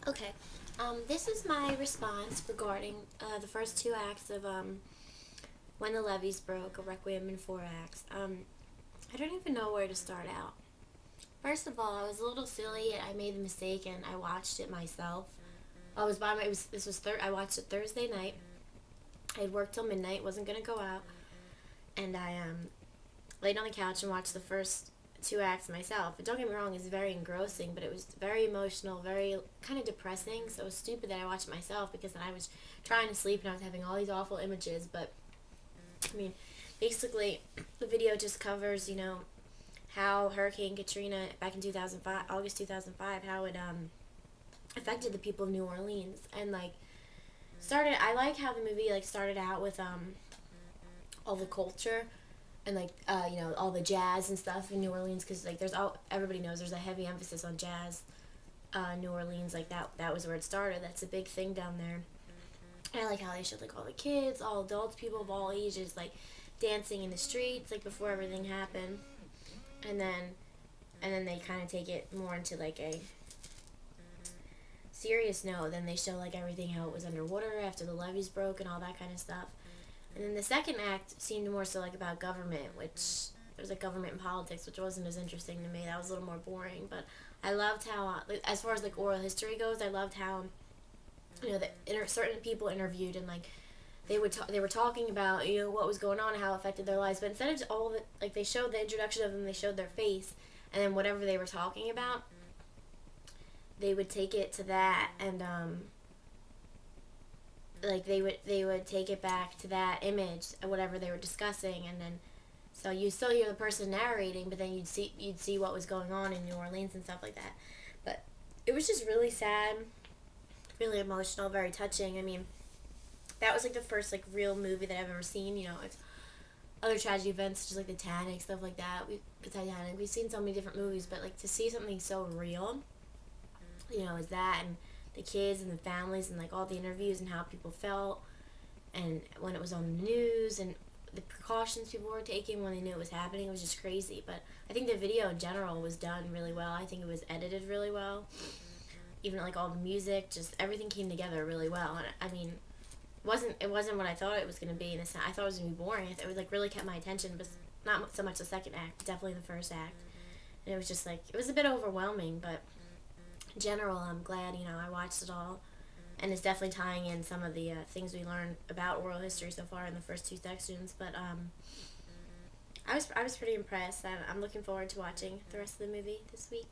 Okay, this is my response regarding the first two acts of When the Levees Broke, a Requiem in four acts. I don't even know where to start out. First of all, I was a little silly. I made a mistake and I watched it myself. I was by my. It was this was I watched it Thursday night. I had worked till midnight. Wasn't gonna go out, and I laid on the couch and watched the first two acts myself. But don't get me wrong, it's very engrossing, but it was very emotional, very kind of depressing. So it was stupid that I watched it myself because then I was trying to sleep and I was having all these awful images. But I mean, basically, the video just covers, how Hurricane Katrina back in 2005, August 2005, how it affected the people of New Orleans and I like how the movie started out with all the culture and all the jazz and stuff in New Orleans because everybody knows there's a heavy emphasis on jazz. New Orleans, that was where it started. That's a big thing down there. And I like how they showed all the kids, all adults, people of all ages dancing in the streets before everything happened, and then they kind of take it more into a serious note. Then they show everything, how it was underwater after the levees broke and all that kind of stuff. And then the second act seemed more so about government, which it was government and politics, which wasn't as interesting to me. That was a little more boring. But I loved how, as far as oral history goes, I loved how certain people interviewed and they were talking about what was going on and how it affected their lives. But instead of all of it, they showed the introduction of them, they showed their face, and then whatever they were talking about, they would take it to that and they would take it back to that image, whatever they were discussing, and then so you still hear the person narrating, but then you'd see what was going on in New Orleans and stuff like that. But it was just really sad, really emotional, very touching. I mean, that was the first real movie that I've ever seen. It's other tragedy events, just the Titanic, stuff like that. The Titanic. We've seen so many different movies, but to see something so real, is that, and the kids and the families and all the interviews and how people felt, and when it was on the news and the precautions people were taking when they knew it was happening, it was just crazy. But I think the video in general was done really well. I think it was edited really well. Even all the music, just everything came together really well. And I mean, it wasn't what I thought it was going to be. And I thought it was going to be boring. It was really kept my attention, but not so much the second act, definitely the first act. And it was just it was a bit overwhelming, but in general, I'm glad, I watched it all. And it's definitely tying in some of the things we learned about oral history so far in the first two sections. But I was pretty impressed. I'm looking forward to watching the rest of the movie this week.